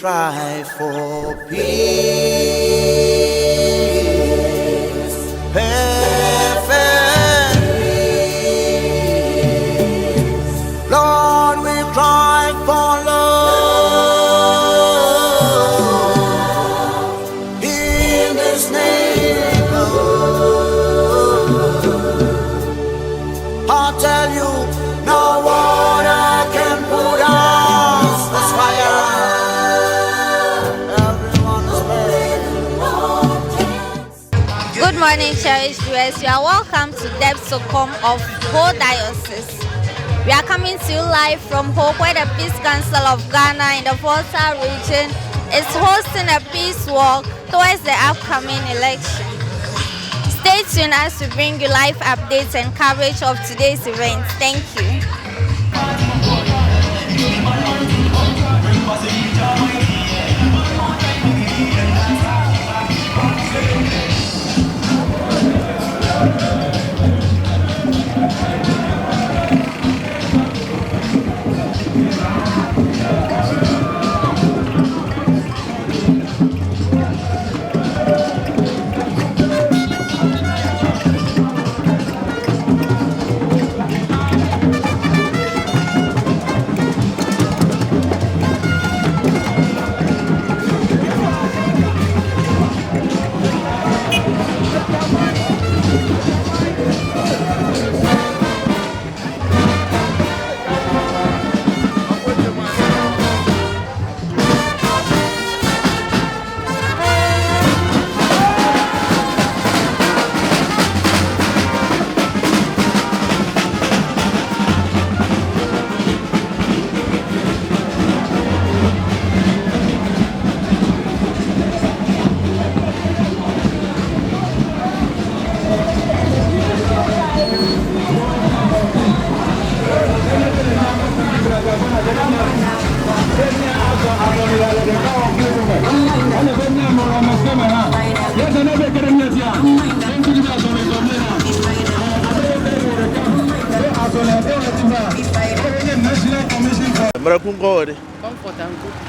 cry for peace. Perfect peace. Lord, we cry for love in this neighborhood. I'll tell you, no water can put out this fire. Everyone is ready. Good morning, cherished viewers. You are welcome to Debsocom of Ho Diocese. We are coming to you live from Hope, where the Peace Council of Ghana in the Volta region is hosting a peace walk towards the upcoming election. Stay tuned as we bring you live updates and coverage of today's event. Thank you.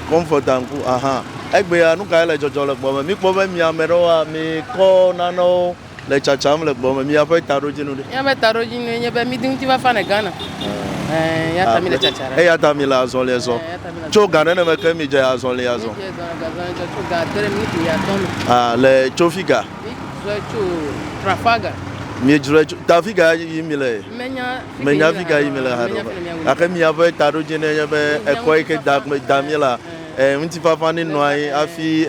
Comfortanku, aha. Egbeya nu ka le jojo le gbo mi po be mi ameroa mi ko nano le chacham le gbo mi afa tarojinu de. Ya be tarojinu nye be mi dinti va fa na Ghana. Ya ta mi le chachara. Ya ta mi la azon le zo. Cho Ghana ne me ke mi je azon le azon. Le chofiga. Trafaga. Mi jure tafiga yimile. Menya figa yimile haro. Aka mi afa tarojinu nye be ekoi ke damila. Unti fafani noai afi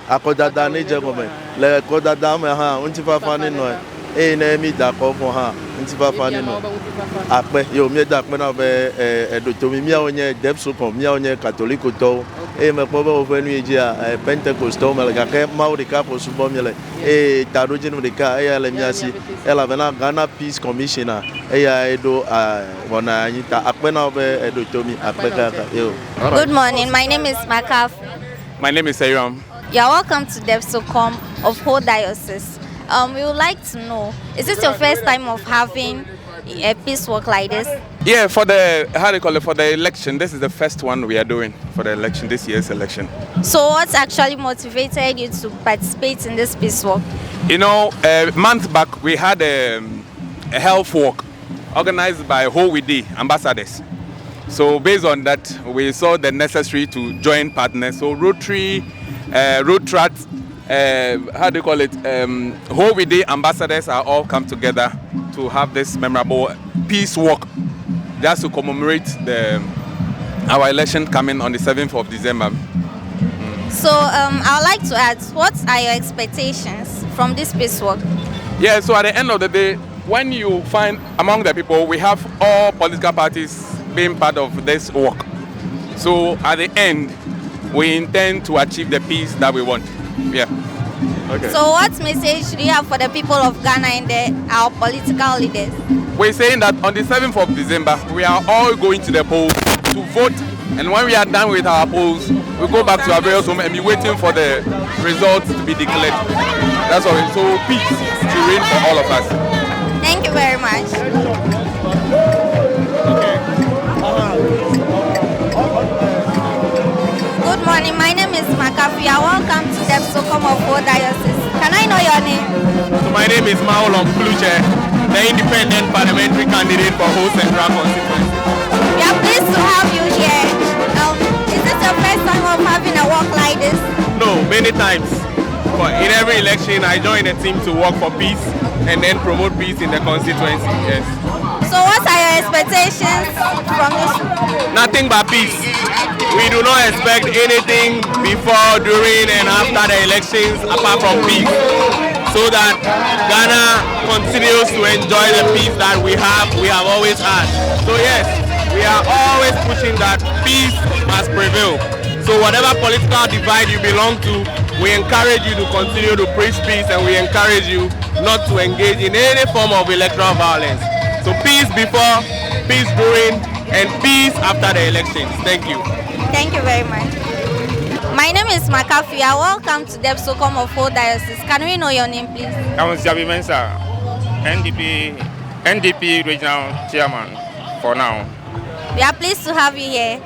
akodada ne jegome le kodada me ha unti fafani noai ne mi da ko fo ha unti fafani no ape yo mi da pe na be edo mi onye Debsocom mi onye catholic to me po be ofenu eji pentecostal me ga ke mauri ka po subo mi le tarojinu de ka le mi asi la bena Ghana Peace Commissioner ya edo wona anyita ape na be edo to mi ape ka yo. Good morning. My name is Makaf. My name is Ayram. You are welcome to Debsocom of Ho Diocese. We would like to know, is this your first time of having a peace walk like this? Yeah, for the for the election, this is the first one we are doing for the election, this year's election. So what actually motivated you to participate in this peace walk? You know, a month back we had a health walk organized by Ho ambassadors. So based on that, we saw the necessary to join partners. So Rotary, Rotrat, Ho ambassadors are all come together to have this memorable peace walk, just to commemorate our election coming on the 7th of December. So I would like to ask, what are your expectations from this peace walk? Yeah, so at the end of the day, when you find among the people, we have all political parties being part of this work. So at the end, we intend to achieve the peace that we want. Yeah. Okay. So what message do you have for the people of Ghana and our political leaders? We're saying that on the 7th of December, we are all going to the polls to vote. And when we are done with our polls, we go back to our various homes and be waiting for the results to be declared. That's all. So peace to reign for all of us. Thank you very much. Good morning. morning. My name is Makafia. Welcome to Debsocom of Ho Diocese. Can I know your name? So my name is Maolom Pluche, the independent parliamentary candidate for Ho Central constituency. We are pleased to have you here. Is this your first time of having a walk like this? No, many times. But in every election, I join a team to work for peace and then promote peace in the constituency. Yes. So what are your expectations from this? Nothing but peace. We do not expect anything before, during, and after the elections apart from peace, so that Ghana continues to enjoy the peace that we have always had. So yes, we are always pushing that peace must prevail. So whatever political divide you belong to, we encourage you to continue to preach peace, and we encourage you not to engage in any form of electoral violence. So peace before, peace during, and peace after the elections. Thank you. Thank you very much. My name is Makafia. Welcome to Debsocom of Ho Diocese. Can we know your name, please? I'm Jabi Mensa, NDP regional chairman for now. We are pleased to have you here.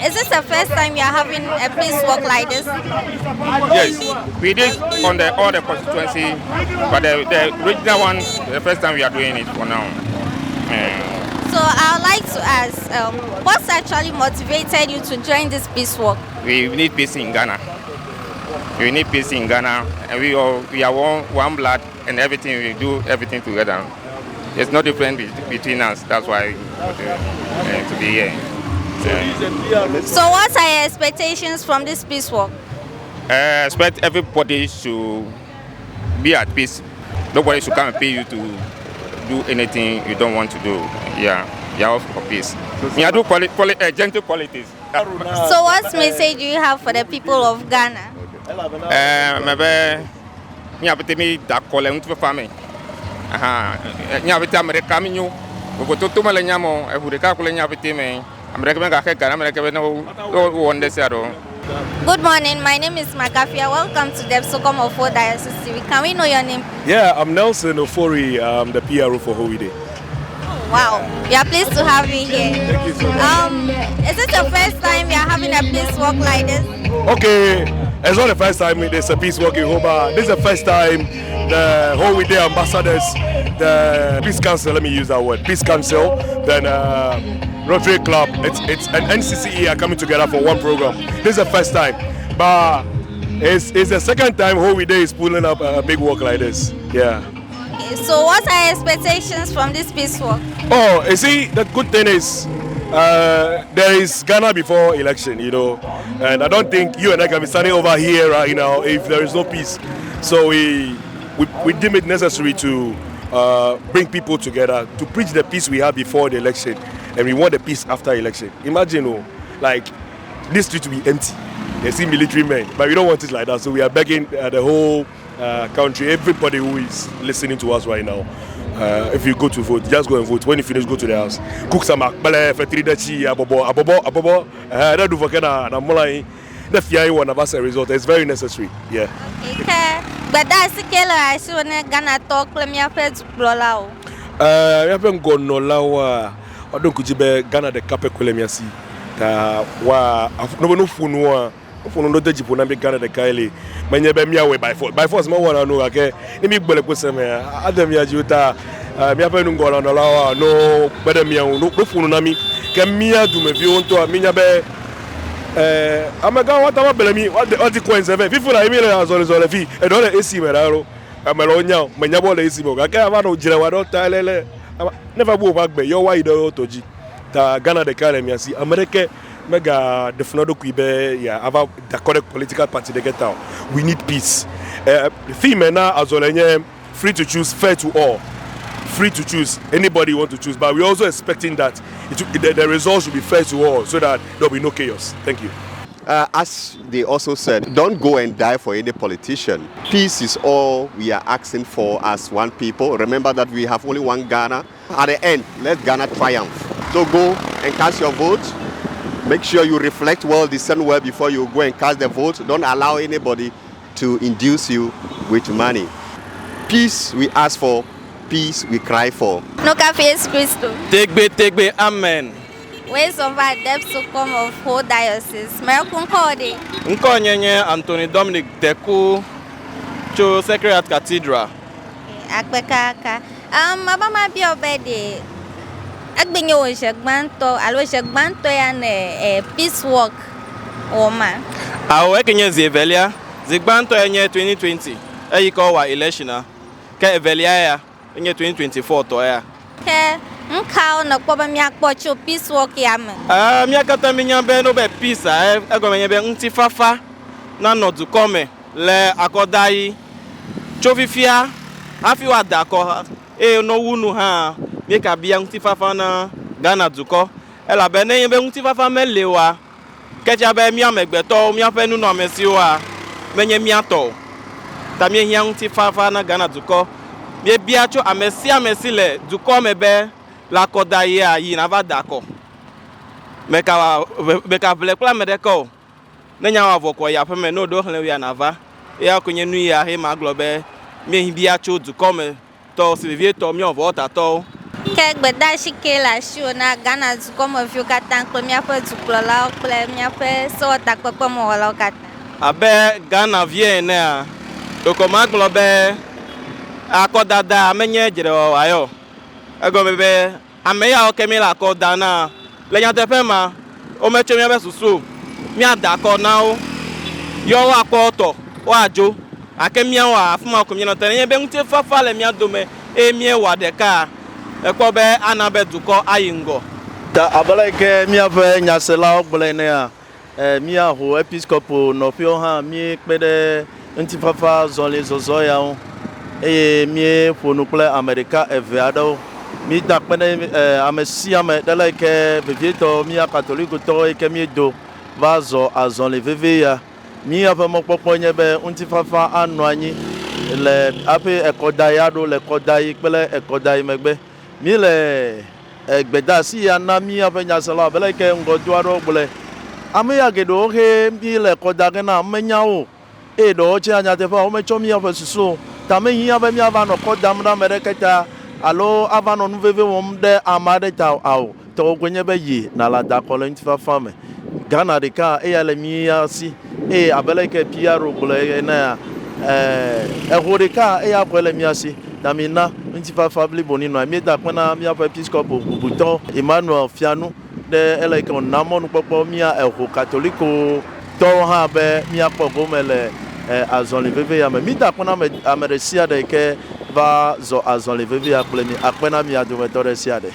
Is this the first time you are having a peace walk like this? Yes, we did on all the constituency, but the regional one, the first time we are doing it for now. So I would like to ask, what's actually motivated you to join this peace walk? We need peace in Ghana. We need peace in Ghana, and we are one blood, and everything we do everything together. There's no difference between us. That's why to be here. So what are your expectations from this peace walk? I expect everybody to be at peace. Nobody should come and pay you to do anything you don't want to do. Yeah, you're for peace. I do gentle politics. So what message do you have for the people of Ghana? Maybe me da call and to family. Nyabita America minyu. We go to Malanyamo, a Hurika Nyabitime. Good morning, my name is Makafia. Welcome to Debsocom of Ho Diocese TV. Can we know your name? Yeah, I'm Nelson Ofori. I'm the PRO for Holiday. Wow, we are pleased to have you here. Thank you so much. Is this the first time you are having a peace walk like this? Okay, it's not the first time there's a peace walk in Hoba. This is the first time the Holiday ambassadors, the Peace Council, let me use that word, Peace Council, then Rotary Club, it's an NCCE are coming together for one program. This is the first time, but it's the second time Holiday is pulling up a big walk like this. Yeah. Okay, so what are your expectations from this peace walk? Oh, you see, the good thing is there is Ghana before election, you know, and I don't think you and I can be standing over here right now if there is no peace. So we deem it necessary to bring people together to preach the peace we had before the election, and we want the peace after election. Imagine, like this street will be empty. They see military men, but we don't want it like that. So we are begging the whole country, everybody who is listening to us right now. If you go to vote, just go and vote. When you finish, go to the house. Cook some akbale, fetridachi, abobo. That do vokena na mulai. The FIA one of us a result. It's very necessary. Yeah. Okay. But that's the killer. I see when Ghana talk. Let me have to blow. We haven't gone no lawa. I don't could be Ghana the cape kulemiasi. Ta wa no funwa. Funu no deji pona be Ghana the kaili. Manya be mi away by force. By force ma wana no ake. Ni mi gbele kweseme. Adam ya juta. Mi haven't gone no lawa. No better mi no funu na mi. Ke mi adu me bi onto mi nya be amaga wata wa belemi what the coins have people na emi na zole fi e do na AC me raro amelo nya manya bo na AC mo ka ava no jira wa do talele never bo bagbe yo wa ido toji ta Ghana de kale mi asi America mega definodo kuibe ya ava the correct political party they get out. We need peace. Theme na azole nya free to choose, fair to all. Free to choose anybody you want to choose, but we're also expecting that the results should be fair to all so that there'll be no chaos. Thank you. As they also said, don't go and die for any politician. Peace is all we are asking for as one people. Remember that we have only one Ghana. At the end, let Ghana triumph. So go and cast your vote. Make sure you reflect well, discern well before you go and cast the vote. Don't allow anybody to induce you with money. Peace we ask for. Peace we cry for. No café Christo. Take be, amen. Ways of our depth to come of whole diocese. Merkun Kode. Nkonyenye Anthony Dominic Deku to Sacred Heart Cathedral. Akbekaka. Mabama bi obede. Agbenye wo segbanto, alo segbanto ya ne peace walk oma. Awo ekenye Zevelia, Zegbanto enye 2020. Eyiko wa election ke Evelia ya enye 2024 to ya. Ke nkao na kwa mi akpocho peace walk ya me. Mi akata mi nyambe no be peace ego menye be ntifafa na nodu come le akodai chofifia afi wa dako no wunu ha mi ka bia ntifafa na Ghana duko ela be ne be ntifafa melewa kecha be mi amegbeto mi afenu no amesi wa menye mi ato ta mi hia ntifafa na Ghana duko mi bia cho amesi le duko mebe la kodai ya yi na va dako meka vle kula medeko nenya wa voko ya peme no do hlen wi na va ya kunye nu ya he ma globe mi bia cho duko me to silvie to mi ovo ta to ke gbeda shike la show na Ghana duko mo fi katan ko mi afa duklo la okle mi afa so ta pepe mo wala katan abe Ghana vie na to ko ma globe akodada amenye jere ayo ego mebe ameya okemi la kodana lenya tefema o mecho mi be susu mi adako na o yo wa poto wa jo akemi wa afuma ko mi no tene be nti fafa le mi adome emi wa de ka eko be anabe duko ayingo ta abala ke mi ave nyasela ogbele ne a mi aho episcopo no pio ha mi pede nti fafa zonle zozo ya o mi fonu kle America eve ado mi da pene amesi ame dele ke bevieto mi a catholique to ke mi do vazo azonle veve ya mi ave mo popo nyebe nti fafa anu anyi le ape ekodai ado le kodai pele ekodai megbe mi le egbeda si ya na mi ave nyasela bele ke ngodo ado gbele ame ya gedo he mi le kodage na menya o do che anya te fa o me chomi ave susu ta me hi ave mi ava no kodam na mereketa alo ava no veve wom de amade ta au to gwenye be yi na la da ko le ntifa fame Ghana de ka ya le mi ya si abele ke piaro gbele na Rodeka ya kwele miasi damina ntifa fabli bonino mi da pena mi afa episcopo bubuto Emmanuel Fianu de eleke onamonu popo mi eho catholico to ha be mi apogo mele azon leveve ya mi da pena ameresia de ke va zo azon leveve ya plemi apena mi adometore siade